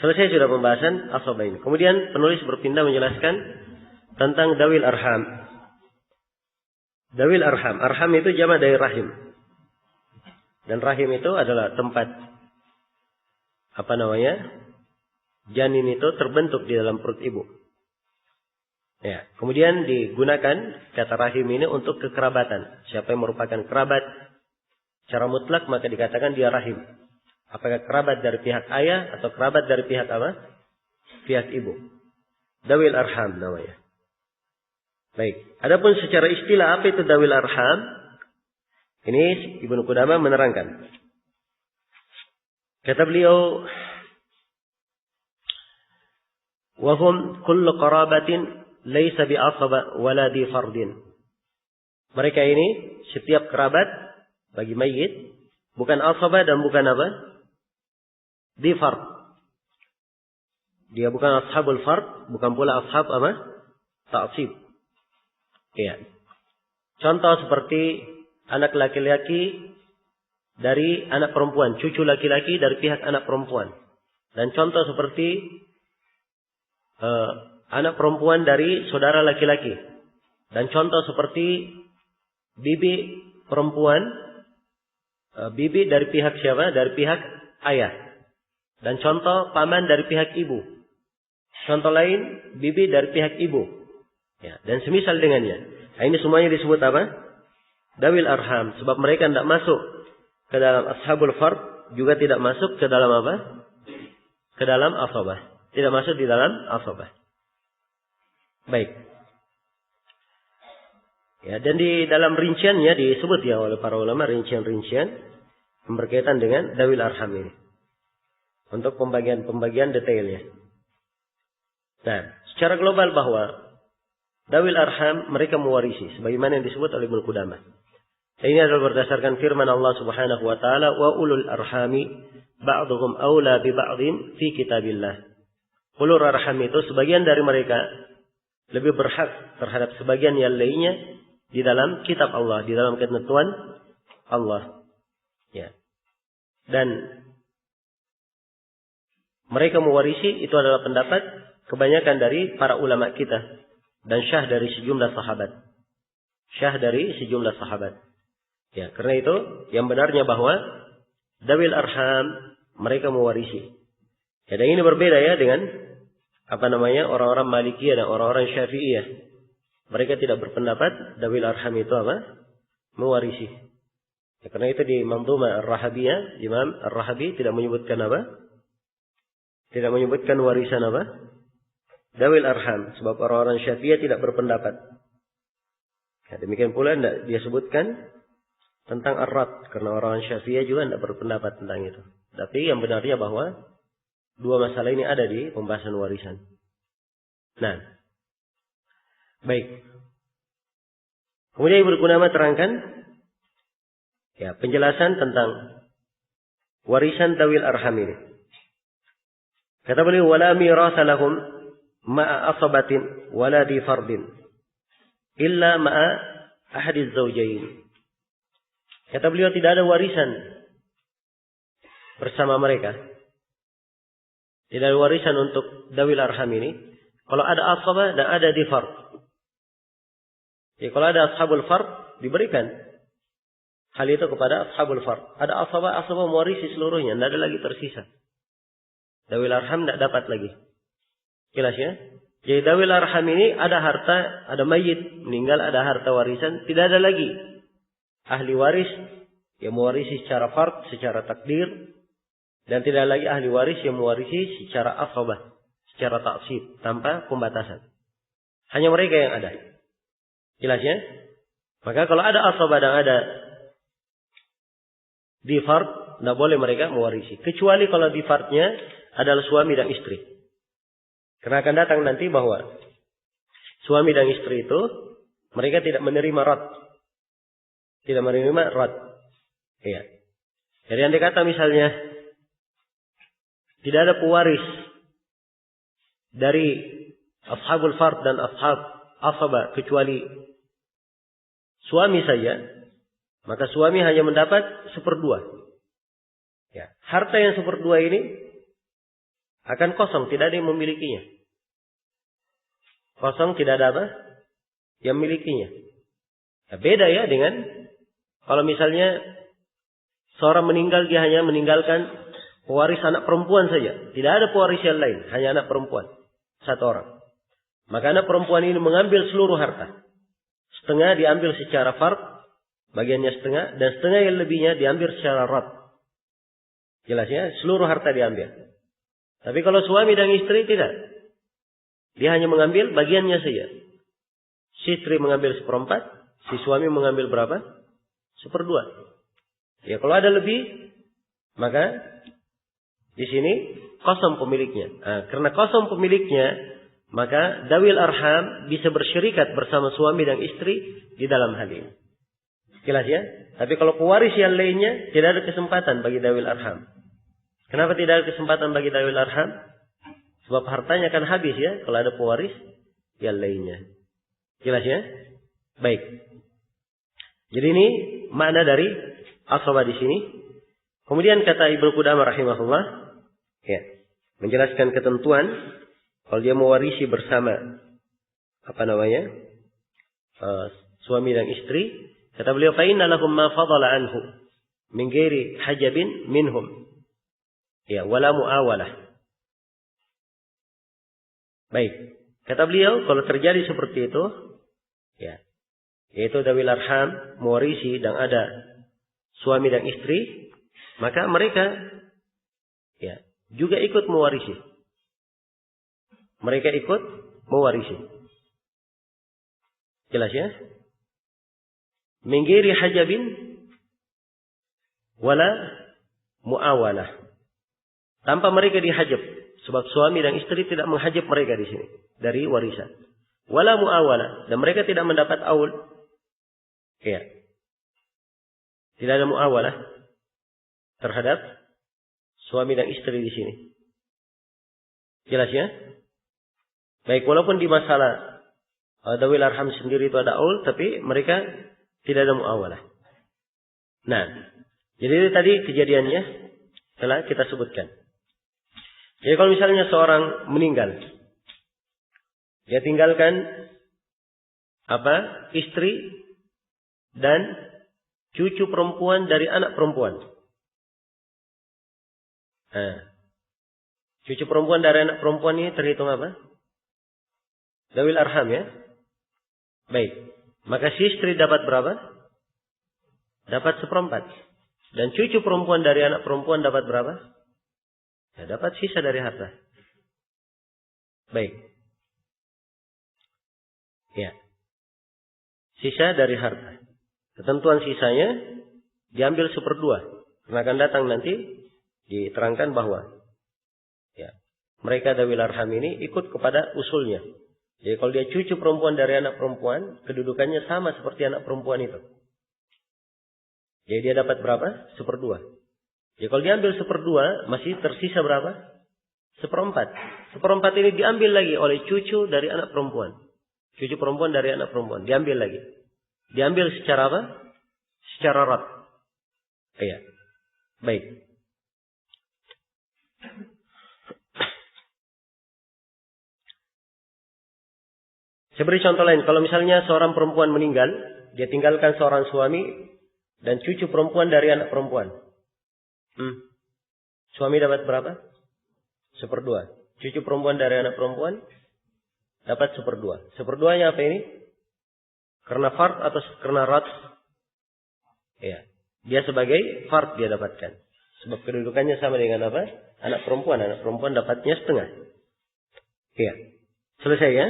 Selesai sudah pembahasan asabah ini. Kemudian penulis berpindah menjelaskan tentang dawil arham. Dawil arham. Arham itu jamak dari rahim. Dan rahim itu adalah tempat janin itu terbentuk di dalam perut ibu. Ya, kemudian digunakan kata rahim ini untuk kekerabatan. Siapa yang merupakan kerabat secara mutlak maka dikatakan dia rahim. Apakah kerabat dari pihak ayah atau kerabat dari pihak apa? Pihak ibu. Dawil arham namanya. Baik. Adapun secara istilah apa itu dawil arham? Ini Ibnu Qudamah menerangkan. Kata beliau, wa hum kullu qarabatin laysa bi asaba wala di fardin. Mereka ini setiap kerabat bagi mayit bukan asaba dan bukan apa? Di fard. Dia bukan ashabul fard, bukan pula ashab apa? Ta'sib. Iya. Contoh seperti anak laki-laki dari anak perempuan, cucu laki-laki dari pihak anak perempuan. Dan contoh seperti anak perempuan dari saudara laki-laki. Dan contoh seperti bibi perempuan, bibi dari pihak siapa? Dari pihak ayah. Dan contoh paman dari pihak ibu. Contoh lain, bibi dari pihak ibu. Ya, dan semisal dengannya. Nah, ini semuanya disebut apa? Dawil arham. Sebab mereka tidak masuk ke dalam ashabul fard, juga tidak masuk ke dalam apa? Ke dalam asabah. Tidak masuk di dalam asabah. Baik. Ya, dan di dalam rinciannya disebut ya oleh para ulama rincian-rincian yang berkaitan dengan dawil arham ini. Untuk pembagian detailnya. Nah, secara global bahwa dawil arham mereka mewarisi sebagaimana yang disebut oleh Ibnu Qudamah. Ini adalah berdasarkan firman Allah Subhanahu wa taala, wa ulul arhami ba'dhum aula bi ba'dhin fi kitabillah. Ulul arham itu sebagian dari mereka lebih berhak terhadap sebagian yang lainnya di dalam kitab Allah, di dalam ketentuan Allah. Ya. Dan mereka mewarisi itu adalah pendapat kebanyakan dari para ulama kita dan syah dari sejumlah sahabat. Syah dari sejumlah sahabat. Ya, karena itu yang benarnya bahwa dawil arham mereka mewarisi. Ya, dan ini berbeda ya dengan orang-orang Malikiyah dan orang-orang Syafi'iyah. Mereka tidak berpendapat dawil arham itu apa? Mewarisi. Ya, karena itu di Mandhumah Ar-Rahabiyah, Imam Ar-Rahabi tidak menyebutkan apa? Tidak menyebutkan warisan apa? Dawil arham. Sebab orang-orang Syafi'iyah tidak berpendapat. Ya, demikian pula tidak dia sebutkan tentang ar-rad. Karena orang Syafi'iyah juga tidak berpendapat tentang itu. Tapi yang benarnya bahwa dua masalah ini ada di pembahasan warisan. Nah. Baik. Kemudian Ibnu Qudamah terangkan. Ya, penjelasan tentang warisan dawil arham ini. Kata beliau, wala mirasa lahum ma'a asabatin wala di fardin illa ma'a ahadiz zawjain. Kata beliau tidak ada warisan bersama mereka. Tidak ada warisan untuk dawil arham ini. Kalau ada asabah dan ada di fard. Ya, kalau ada ashabul fard diberikan hal itu kepada ashabul fard. Ada asabah mewarisi seluruhnya, tidak ada lagi tersisa. Dawil arham tidak dapat lagi. Jelas ya? Jadi dawil arham ini ada harta, ada mayit meninggal, ada harta warisan, tidak ada lagi ahli waris yang mewarisi secara fard, secara takdir, dan tidak lagi ahli waris yang mewarisi secara asabah, secara taksib, tanpa pembatasan. Hanya mereka yang ada. Jelas ya? Maka kalau ada asabah dan ada di fard, tidak boleh mereka mewarisi. Kecuali kalau di fardnya adalah suami dan istri. Karena akan datang nanti bahwa suami dan istri itu mereka tidak menerima rad. Tidak menerima rad. Iya. Jadi andai kata misalnya tidak ada pewaris dari ashabul fard dan asabah kecuali suami saja, maka suami hanya mendapat 1/2. Ya. Harta yang 1/2 ini akan kosong, tidak ada yang memilikinya. Kosong, tidak ada apa yang memilikinya. Nah, beda ya dengan kalau misalnya seorang meninggal, dia hanya meninggalkan pewaris anak perempuan saja. Tidak ada pewaris yang lain, hanya anak perempuan. Satu orang. Maka anak perempuan ini mengambil seluruh harta. Setengah diambil secara fard, bagiannya setengah, dan setengah yang lebihnya diambil secara rad. Jelas ya, seluruh harta diambil. Tapi kalau suami dan istri tidak. Dia hanya mengambil bagiannya saja. Si istri mengambil 1/4, si suami mengambil berapa? 1/2. Ya, kalau ada lebih, maka di sini kosong pemiliknya. Nah, karena kosong pemiliknya, maka dawil arham bisa bersyirikat bersama suami dan istri di dalam hal ini. Jelas ya? Tapi kalau pewaris yang lainnya, tidak ada kesempatan bagi dawil arham. Kenapa tidak ada kesempatan bagi dawil arham? Sebab hartanya akan habis ya, kalau ada pewaris yang lainnya. Jelas ya? Baik. Jadi ini makna dari asabah di sini. Kemudian kata Ibnu Qudamah rahimahullah, ya, menjelaskan ketentuan kalau dia mewarisi bersama suami dan istri, kata beliau, fa inna lahum ma fadala anhu min ghairi hajabin minhum. Ya, wala muawalah. Baik. Kata beliau, kalau terjadi seperti itu, ya, yaitu dawil arham mewarisi dan ada suami dan istri, maka mereka ya juga ikut mewarisi. Mereka ikut mewarisi. Jelas ya? Min ghairi hajabin wala muawalah. Tanpa mereka dihajab. Sebab suami dan istri tidak menghajab mereka di sini dari warisan. Wala muawalah, dan mereka tidak mendapat aul. Ya. Tidak ada muawalah terhadap suami dan istri di sini. Jelas ya? Baik, walaupun di masalah dawil arham sendiri itu ada aul, tapi mereka tidak ada muawalah. Nah, jadi tadi kejadiannya telah kita sebutkan. Jadi kalau misalnya seorang meninggal, dia tinggalkan istri dan cucu perempuan dari anak perempuan. Nah, cucu perempuan dari anak perempuan ini terhitung apa? Dawil arham ya. Baik. Maka si istri dapat berapa? Dapat 1/4. Dan cucu perempuan dari anak perempuan dapat berapa? Ya, dapat sisa dari harta. Baik. Ya. Sisa dari harta. Ketentuan sisanya diambil 1/2. Karena akan datang nanti diterangkan bahwa ya, mereka dawil arham ini ikut kepada usulnya. Jadi kalau dia cucu perempuan dari anak perempuan, kedudukannya sama seperti anak perempuan itu. Jadi dia dapat berapa? 1/2. Jadi kalau diambil 1/2, masih tersisa berapa? 1/4. 1/4 ini diambil lagi oleh cucu dari anak perempuan. Cucu perempuan dari anak perempuan. Diambil lagi. Diambil secara apa? Secara rad. Iya. Baik. Saya beri contoh lain. Kalau misalnya seorang perempuan meninggal, dia tinggalkan seorang suami dan cucu perempuan dari anak perempuan. Suami dapat berapa? 1/2. Cucu perempuan dari anak perempuan dapat 1/2. 1/2-nya apa ini? Karena fard atau karena rad? Ya. Dia sebagai fard dia dapatkan. Sebab kedudukannya sama dengan apa? Anak perempuan. Anak perempuan dapatnya setengah. Ya. Selesai ya?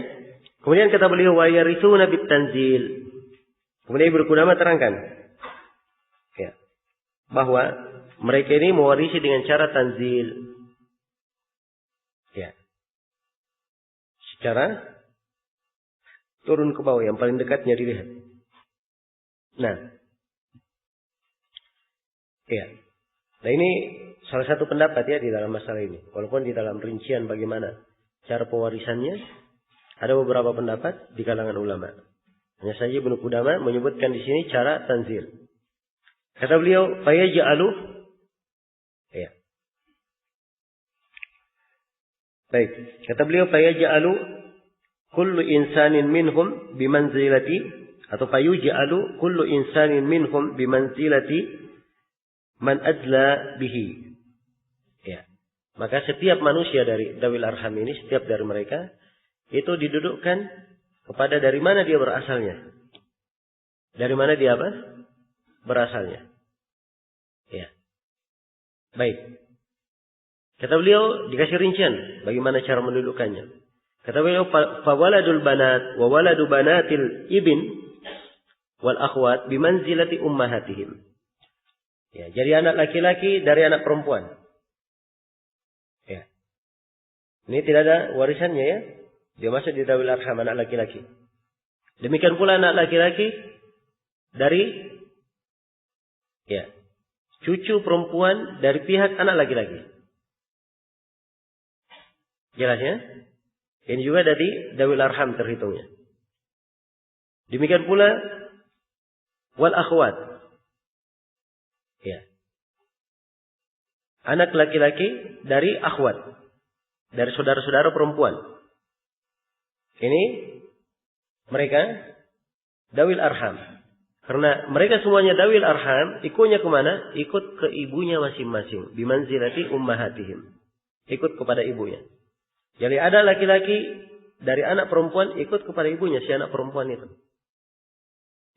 Kemudian kata beliau, wa yarithuna bitanzil. Kemudian Ibnu Qudamah terangkan. Ya. Bahwa mereka ini mewarisi dengan cara tanzil. Ya. Secara turun ke bawah, yang paling dekatnya dilihat. Nah. Ya. Nah ini salah satu pendapat ya di dalam masalah ini. Walaupun di dalam rincian bagaimana cara pewarisannya, ada beberapa pendapat di kalangan ulama. Hanya saja Ibnu Qudamah menyebutkan di sini cara tanzil. Kata beliau, fayaj'alu ya. Baik, kata beliau fayaj'alu kullu insanin minhum bimanzilati atau fayuj'alu kullu insanin minhum bimanzilati man adla bihi. Ya. Maka setiap manusia dari dawil arham ini, setiap dari mereka itu didudukkan kepada dari mana dia berasalnya. Dari mana dia apa? Berasalnya. Ya. Baik. Kata beliau dikasih rincian bagaimana cara mendudukkannya. Kata beliau fawaladul banat wa waladu banatil ibn wal akhwat bimanzilati ummahatihim. Ya, jadi anak laki-laki dari anak perempuan. Ya. Ini tidak ada warisannya ya. Dia masuk di dawil arham anak laki-laki. Demikian pula anak laki-laki dari ya, cucu perempuan dari pihak anak laki-laki. Jelas ya? Ini juga dari dawil arham terhitungnya. Demikian pula wal akhwat. Ya. Anak laki-laki dari akhwat. Dari saudara-saudara perempuan. Ini mereka dawil arham. Karena mereka semuanya dawil arham, ikutnya kemana? Ikut ke ibunya masing-masing. Bimanzilati ummahatihim. Ikut kepada ibunya. Jadi ada laki-laki dari anak perempuan ikut kepada ibunya, si anak perempuan itu.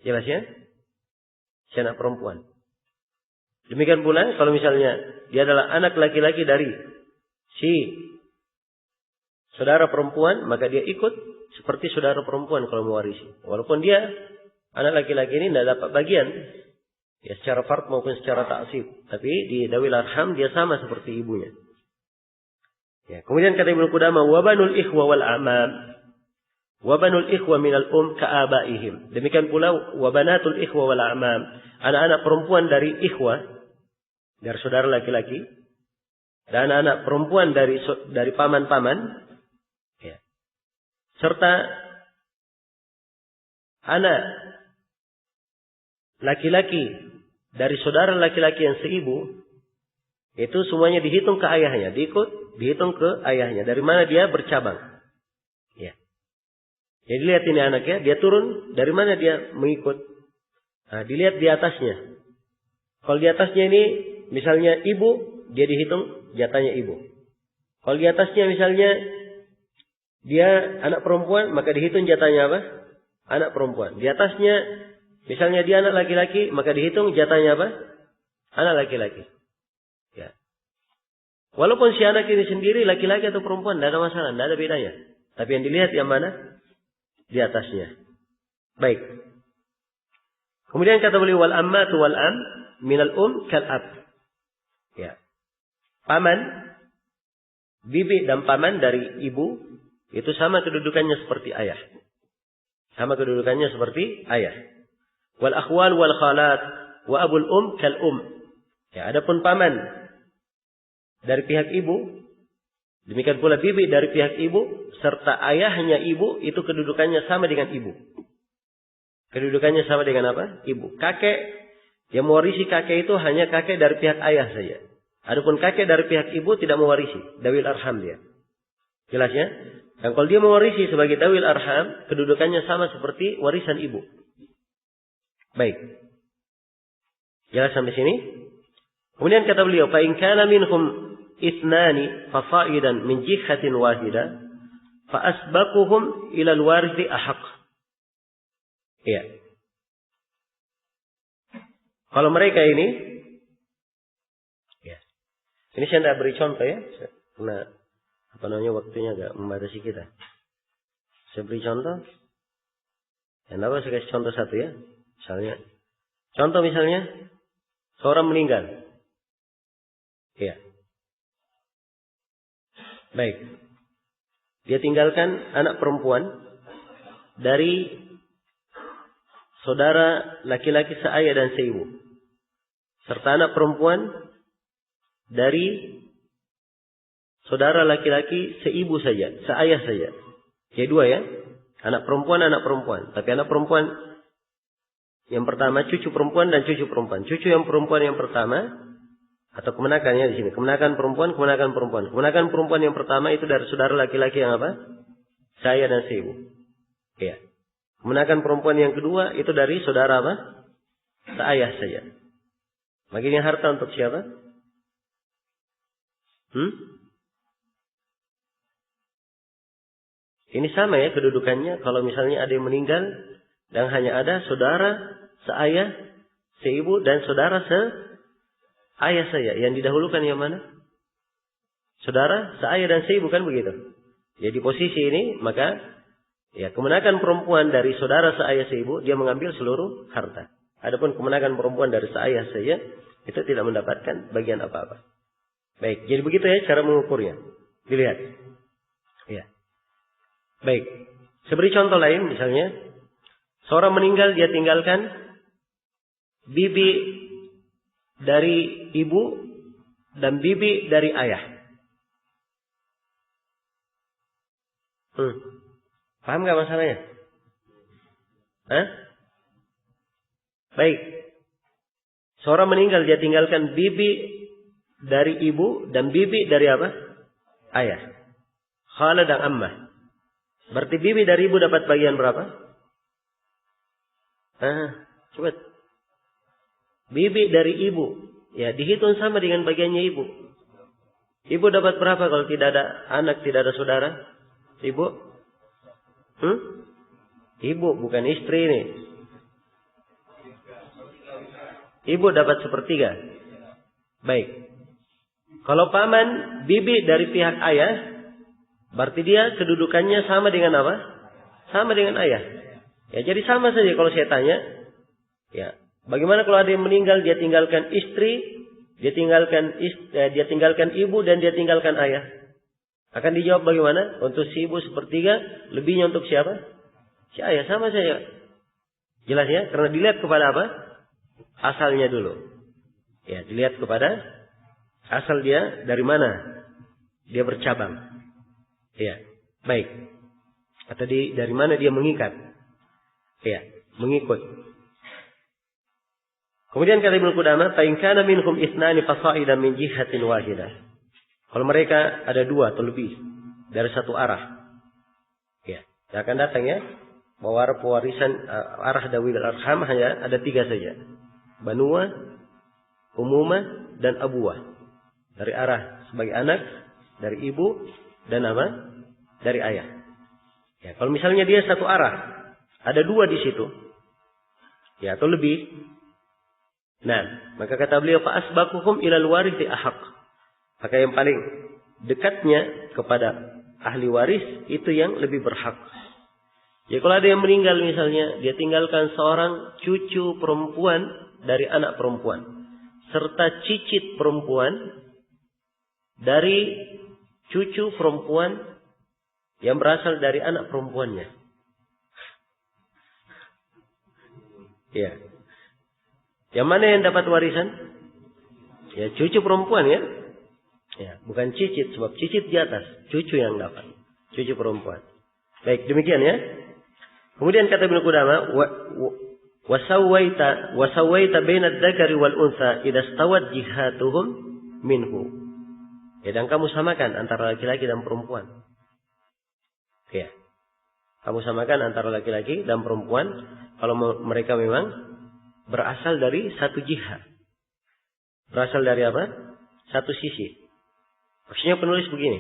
Jelas ya? Si anak perempuan. Demikian pula kalau misalnya dia adalah anak laki-laki dari si saudara perempuan, maka dia ikut seperti saudara perempuan kalau mewarisi. Walaupun dia anak laki-laki ini tidak dapat bagian, ya secara fard maupun secara ta'sib, tapi di dawil arham dia sama seperti ibunya. Ya, kemudian kata Ibnu Qudamah, wabanul ikhwa wal a'mam, wabanul ikhwa minal ka'abaihim. Demikian pula wabanatul ikhwa wal a'mam, anak-anak perempuan dari ikhwa, dari saudara laki-laki, dan anak-anak perempuan dari paman-paman, ya. Serta anak laki-laki dari saudara laki-laki yang seibu, itu semuanya dihitung ke ayahnya, dihitung ke ayahnya. Dari mana dia bercabang. Ya. Jadi lihat ini anaknya, dia turun, dari mana dia mengikut. Nah, dilihat di atasnya. Kalau di atasnya ini, misalnya ibu, dia dihitung jatahnya ibu. Kalau di atasnya misalnya, dia anak perempuan, maka dihitung jatahnya apa? Anak perempuan. Di atasnya, misalnya dia anak laki-laki, maka dihitung jatahnya apa? Anak laki-laki. Ya. Walaupun si anak ini sendiri laki-laki atau perempuan, tidak ada masalah, tidak ada bedanya. Tapi yang dilihat yang mana? Di atasnya. Baik. Kemudian kata beliau wal ammatu wal am minal kal ab. Ya. Paman, bibi dan paman dari ibu itu sama kedudukannya seperti ayah. Sama kedudukannya seperti ayah. Wal akhwal wal khalat wa abul kal Ya, adapun paman dari pihak ibu, demikian pula bibi dari pihak ibu, serta ayahnya ibu, itu kedudukannya sama dengan ibu. Kedudukannya sama dengan apa? Ibu. Kakek, yang mewarisi kakek itu hanya kakek dari pihak ayah saja. Adapun kakek dari pihak ibu tidak mewarisi. Dawil arham dia. Jelas ya? Dan kalau dia mewarisi sebagai dawil arham, kedudukannya sama seperti warisan ibu. Baik. Jelas sampai sini? Kemudian kata beliau, fa in kana minhum ithnani fasaidan min jihatin wahida fa asbaquhum ila al-warithi ahaq. Iya. Kalau mereka ini, ya. Ini saya tidak beri contoh ya, karena waktunya agak membatasi kita. Saya beri contoh. Yang apa saya kasih contoh satu ya. Misalnya, seorang meninggal. Ya. Baik. Dia tinggalkan anak perempuan dari saudara laki-laki seayah dan seibu. Serta anak perempuan dari saudara laki-laki seibu saja, seayah saja. Jadi dua ya. Anak perempuan. Tapi anak perempuan yang pertama cucu perempuan dan cucu perempuan. Cucu yang perempuan yang pertama Atau kemenakannya di sini. Kemenakan perempuan. Kemenakan perempuan yang pertama itu dari saudara laki-laki yang apa? Seayah dan seibu. Ya. Kemenakan perempuan yang kedua itu dari saudara apa? Seayah saja. Bagian harta untuk siapa? Ini sama ya kedudukannya. Kalau misalnya ada yang meninggal dan hanya ada saudara seayah, seibu dan saudara seayah saja. Yang didahulukan yang mana? Saudara seayah dan seibu, kan begitu. Jadi posisi ini maka ya kemenakan perempuan dari saudara seayah seibu dia mengambil seluruh harta. Adapun kemenakan perempuan dari seayah saja itu tidak mendapatkan bagian apa-apa. Baik, jadi begitu ya cara mengukurnya. Dilihat. Ya. Baik. Seberi contoh lain misalnya, seorang meninggal dia tinggalkan bibi dari ibu dan bibi dari ayah. Paham nggak masalahnya? Baik. Seorang meninggal dia tinggalkan bibi dari ibu dan bibi dari apa? Ayah. Khala dan ammah. Berarti bibi dari ibu dapat bagian berapa? Coba. Bibi dari ibu. Ya, dihitung sama dengan bagiannya ibu. Ibu dapat berapa kalau tidak ada anak, tidak ada saudara? Ibu? Ibu, bukan istri ini. Ibu dapat 1/3. Baik. Kalau paman, bibi dari pihak ayah, berarti dia kedudukannya sama dengan apa? Sama dengan ayah. Ya, jadi sama saja kalau saya tanya. Ya, bagaimana kalau ada yang meninggal dia tinggalkan istri, dia tinggalkan ibu dan dia tinggalkan ayah? Akan dijawab bagaimana? Untuk si ibu 1/3, lebihnya untuk siapa? Si ayah, sama saja. Jelas ya? Karena dilihat kepada apa? Asalnya dulu. Ya, dilihat kepada asal dia dari mana dia bercabang. Ya, baik. Atau dari mana dia mengikat. Ya, mengikut. Kemudian kata Ibnu Qudamah, "Fa in kana minhum ithnani fasa'idan min jihatin wahidah." Kalau mereka ada 2 atau lebih dari satu arah. Ya, yang akan datang ya. Bahwa pewarisan arah dawil arham hanya ada 3 saja. Banuah, umumah, dan abuah. Dari arah sebagai anak, dari ibu, dan apa? Dari ayah. Ya, kalau misalnya dia satu arah, ada 2 di situ. Ya, atau lebih. Nah, maka kata beliau, fa'asbaquhum ilal warithi ahaq. Maka yang paling dekatnya kepada ahli waris itu yang lebih berhak. Ya, kalau ada yang meninggal misalnya, dia tinggalkan seorang cucu perempuan dari anak perempuan, serta cicit perempuan dari cucu perempuan yang berasal dari anak perempuannya. Ya. Yang mana yang dapat warisan? Ya, cucu perempuan ya. Ya, bukan cicit, sebab cicit di atas, cucu yang dapat, cucu perempuan. Baik, demikian ya. Kemudian kata Ibnu Qudamah, wasawaita baina dzakari wal unsa idza stawat jihatuhum minhu. Ya, dan kamu samakan antara laki-laki dan perempuan. Ya. Kamu samakan antara laki-laki dan perempuan kalau mereka memang berasal dari satu jihad. Berasal dari apa? Satu sisi. Maksudnya penulis begini.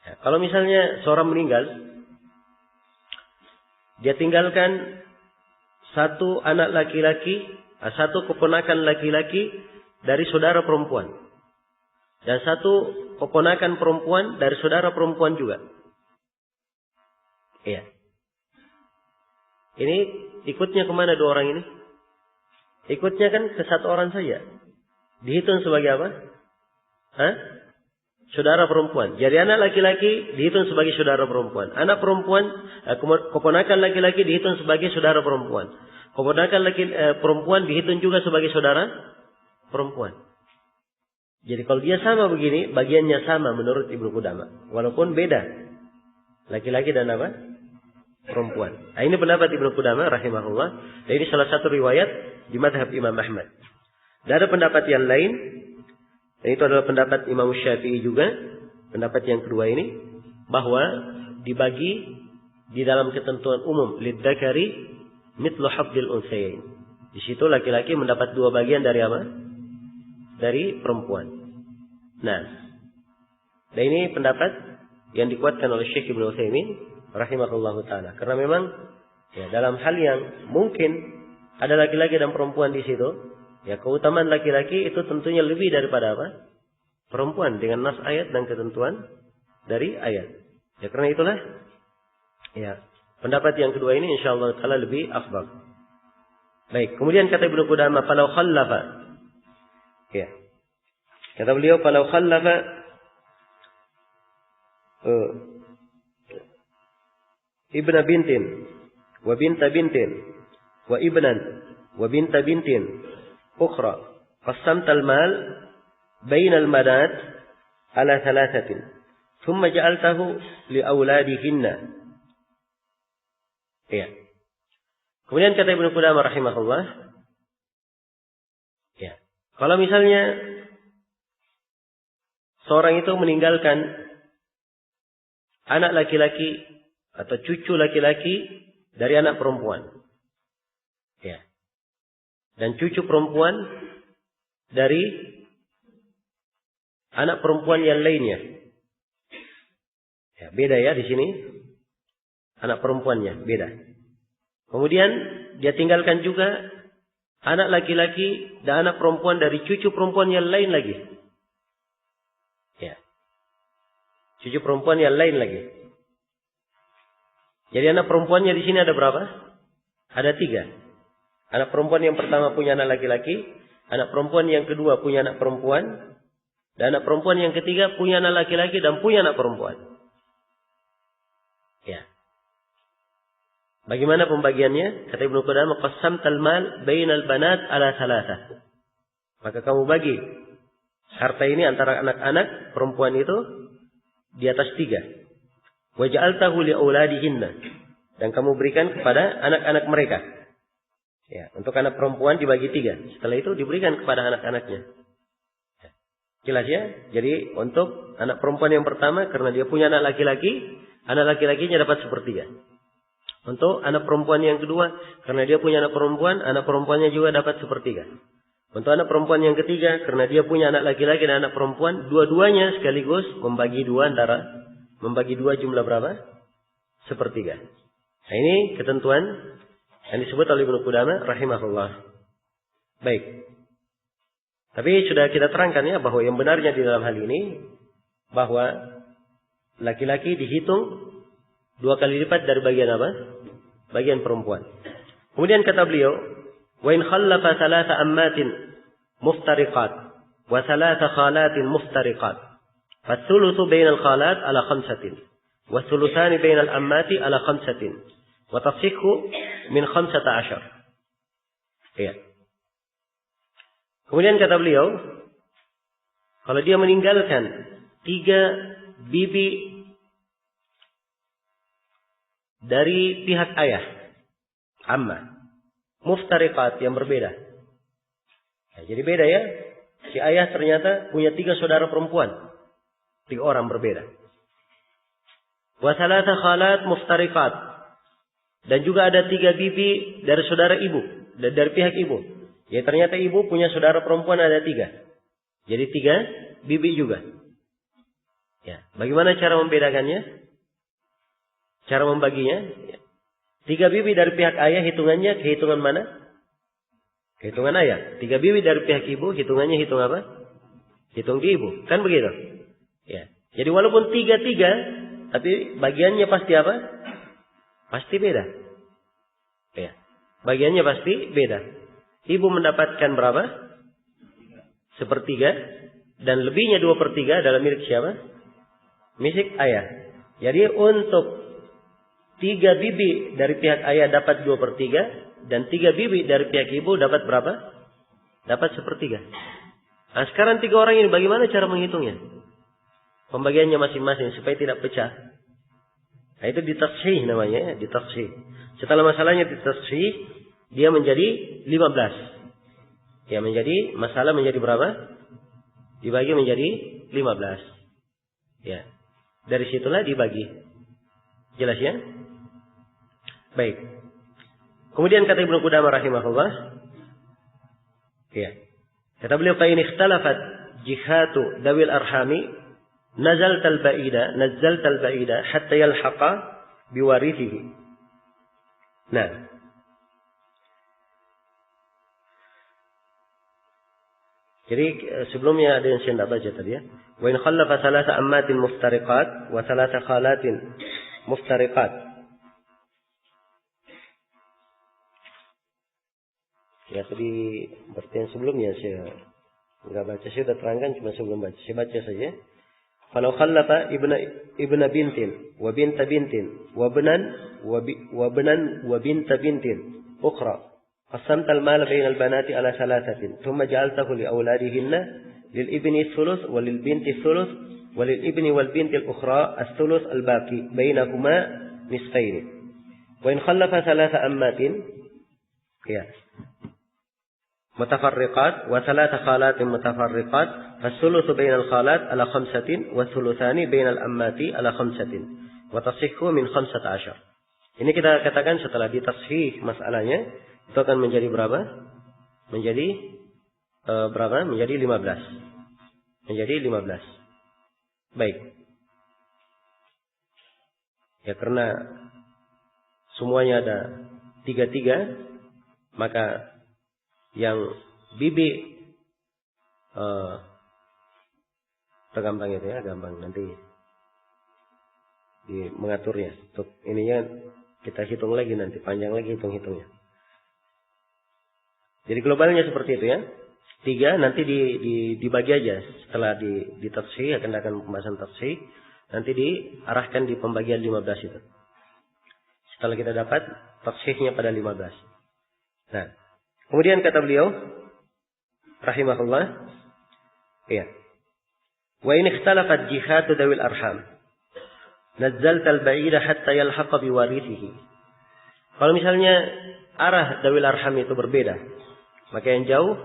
Ya, kalau misalnya seorang meninggal, dia tinggalkan satu anak laki-laki, satu keponakan laki-laki dari saudara perempuan. Dan satu keponakan perempuan dari saudara perempuan juga. Iya. Ini ikutnya kemana 2 orang ini? Ikutnya kan ke satu orang saja. Dihitung sebagai apa? Saudara perempuan. Jadi anak laki-laki dihitung sebagai saudara perempuan. Anak perempuan, keponakan laki-laki dihitung sebagai saudara perempuan. Keponakan perempuan dihitung juga sebagai saudara perempuan. Jadi kalau dia sama begini, bagiannya sama menurut Ibnu Qudamah. Walaupun beda. Laki-laki dan apa? Perempuan. Nah, ini pendapat Ibnu Qudamah rahimahullah. Dan ini salah satu riwayat di mazhab Imam Ahmad. Dan ada pendapat yang lain Dan itu adalah pendapat Imam Syafi'i juga. Pendapat yang kedua ini, bahwa dibagi di dalam ketentuan umum, lidzakari mithlu hadzil unsayain. Di situ laki-laki mendapat 2 bagian dari apa? Dari perempuan. Nah, dan ini pendapat yang dikuatkan oleh Syekh Ibnu Utsaimin rahimahullahu taala. Karena memang ya, dalam hal yang mungkin ada laki-laki dan perempuan di situ, ya keutamaan laki-laki itu tentunya lebih daripada apa? Perempuan dengan nas ayat dan ketentuan dari ayat. Ya karena itulah ya pendapat yang kedua ini insyaallah taala lebih afdal. Baik, kemudian kata Ibnu Qudamah, "Falau khallafa." Ya. Kata beliau, "Falau khallafa ibna bintin wa binta bintin wa ibnan wa binta bintin ukhra qassamta al-mal baina al-banat ala thalathatin thumma ja'altahu li auladihinna." Ya. Kemudian kata Ibnu Qudamah rahimahullah, ya, kalau misalnya seorang itu meninggalkan anak laki-laki atau cucu laki-laki dari anak perempuan, ya, dan cucu perempuan dari anak perempuan yang lainnya, ya, beda ya di sini anak perempuannya beda. Kemudian dia tinggalkan juga anak laki-laki dan anak perempuan dari cucu perempuan yang lain lagi. Ya. Cucu perempuan yang lain lagi. Jadi anak perempuannya di sini ada berapa? Ada 3. Anak perempuan yang pertama punya anak laki-laki, anak perempuan yang kedua punya anak perempuan, dan anak perempuan yang ketiga punya anak laki-laki dan punya anak perempuan. Ya. Bagaimana pembagiannya? Kata Ibnu Qudamah, "Qassamtal mal bainal banat ala thalathah." Maka kamu bagi harta ini antara anak-anak perempuan itu di atas 3. Wa ja'altahu li auladihinna. Dan kamu berikan kepada anak-anak mereka. Ya, untuk anak perempuan dibagi 3. Setelah itu diberikan kepada anak-anaknya. Ya. Jelas ya? Jadi untuk anak perempuan yang pertama karena dia punya anak laki-laki, anak laki-lakinya dapat 1/3. Untuk anak perempuan yang kedua, karena dia punya anak perempuannya juga dapat 1/3. Untuk anak perempuan yang ketiga, karena dia punya anak laki-laki dan anak perempuan, dua-duanya sekaligus membagi 2 jumlah berapa? 1/3. Nah ini ketentuan yang disebut oleh Ibnu Qudamah rahimahullah. Baik. Tapi sudah kita terangkan ya bahwa yang benarnya di dalam hal ini, bahwa laki-laki dihitung 2 kali lipat dari bagian apa? Bagian perempuan. Kemudian kata beliau, "Wa in khallafa 3 ammatin muftariqat wa 3 khalatin muftariqat, fathulutsu bainal khalat ala 5, wa thulutsani bainal ammati ala 5, wa tasihhu min 15." Ya. Kemudian kata beliau, kalau dia meninggalkan 3 bibi dari pihak ayah, amma, muftariqat yang berbeda. Ya, jadi beda ya. Si ayah ternyata punya 3 saudara perempuan, 3 orang berbeda. Wa 3 khalat muftariqat, dan juga ada 3 bibi dari saudara ibu, dari pihak ibu. Ya ternyata ibu punya saudara perempuan ada 3. Jadi 3 bibi juga. Ya, bagaimana cara membedakannya? Cara membaginya, 3 bibi dari pihak ayah hitungannya kehitungan mana? Kehitungan ayah. 3 bibi dari pihak ibu hitungannya hitung apa? Hitung di ibu. Kan begitu? Ya. Jadi walaupun 3-3, tapi bagiannya pasti apa? Pasti beda. Ya. Bagiannya pasti beda. Ibu mendapatkan berapa? 1/3. Dan lebihnya 2/3 adalah milik siapa? Milik ayah. Jadi untuk 3 bibi dari pihak ayah dapat 2/3 dan 3 bibi dari pihak ibu dapat berapa? Dapat 1/3. Nah sekarang 3 orang ini bagaimana cara menghitungnya? Pembagiannya masing-masing supaya tidak pecah. Nah itu ditashih namanya, ditashih. Setelah masalahnya ditashih, dia menjadi 15. Ya menjadi masalah menjadi berapa? dibagi menjadi 15. Ya. Dari situlah dibagi. Jelas ya? Baik. Kemudian kata Ibnu Qudamah rahimahullah, ya. Kata beliau, fa in ikhtalafat jihatu dawil arhami nazaltal ba'ida hatta yalhaqa biwarithihi. Nah. Jadi sebelumnya ada yang saya tidak baca tadi ya. Wa in khallafa thalatha ammatin muftariqat wa thalatha khalatin muftariqat. Ya, di pertanyaan sebelumnya saya enggak baca, saya sudah terangkan, cuma sebelum baca. Saya baca saja. Falau khallafa ibna bintin wa binta bintin wa binta bintin ukhra. قسمت المال بين البنات على ثلاثة ثم جعلته لأولادهن للابن الثلث وللبنت الثلث وللابن والبنت الأخرى الثلث الباقي بينهما نصفين وإن خلف ثلاث أمات متفرقات وثلاث خالات متفرقات فالثلث بين الخالات على 5 والثلثان بين الأمات على 5 وتصح من 15. Ini kita katakan setelah ditashih masalahnya, itu akan menjadi berapa? Menjadi berapa? Menjadi 15. Menjadi 15. Baik. Ya, karena semuanya ada 3-3, maka yang bibi gampang itu ya, gampang nanti mengaturnya. Untuk ininya kita hitung lagi nanti, panjang lagi hitung-hitungnya. Jadi globalnya seperti itu ya. 3 nanti dibagi aja. Setelah ditafsir, akan pembahasan tafsir, nanti diarahkan di pembagian 15 itu. Setelah kita dapat tafsirnya pada 15. Nah, kemudian kata beliau rahimahullah, ya. Wa in ikhtalafat jihatu dawil arham nazzalta al-ba'ida hatta yalhaqa biwarithihi. Kalau misalnya arah dawil arham itu berbeda, maka yang jauh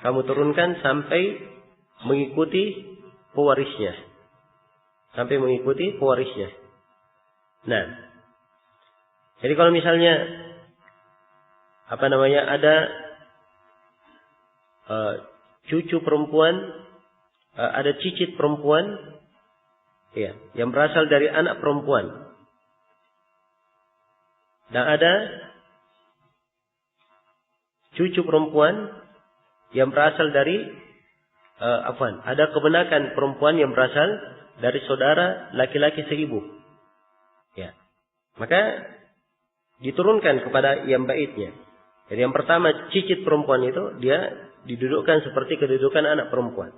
kamu turunkan sampai mengikuti pewarisnya. Sampai mengikuti pewarisnya. Nah, jadi kalau misalnya ada cucu perempuan, ada cicit perempuan, ya, yang berasal dari anak perempuan, dan ada cucu perempuan yang berasal dari ada kebenakan perempuan yang berasal dari saudara laki-laki seibu, ya, maka diturunkan kepada yang baitnya. Jadi yang pertama cicit perempuan itu dia didudukkan seperti kedudukan anak perempuan.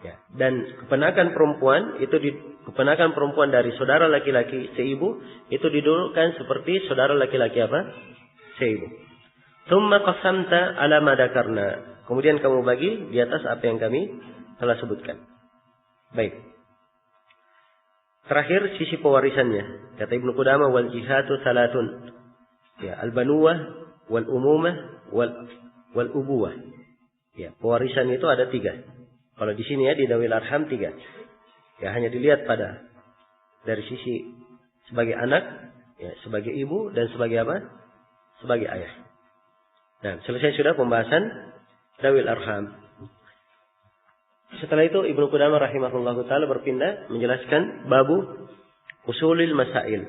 Ya, dan keponakan perempuan itu keponakan perempuan dari saudara laki-laki seibu itu didudukkan seperti saudara laki-laki apa? Seibu. Tsumma qasamta ala ma dzakarna. Kemudian kamu bagi di atas apa yang kami telah sebutkan. Baik. Terakhir sisi pewarisannya. Kata Ibnu Qudamah, wal jihatu salatun. Ya, al-banuwah wal umumah wal ubuwah. Ya, pewarisan itu ada 3. Kalau di sini ya di dawil arham 3. Ya, hanya dilihat pada dari sisi sebagai anak, ya, sebagai ibu dan sebagai apa? Sebagai ayah. Nah, selesai sudah pembahasan dawil arham. Setelah itu Ibnu Qudamah rahimahullahu taala berpindah menjelaskan babu usulil masail.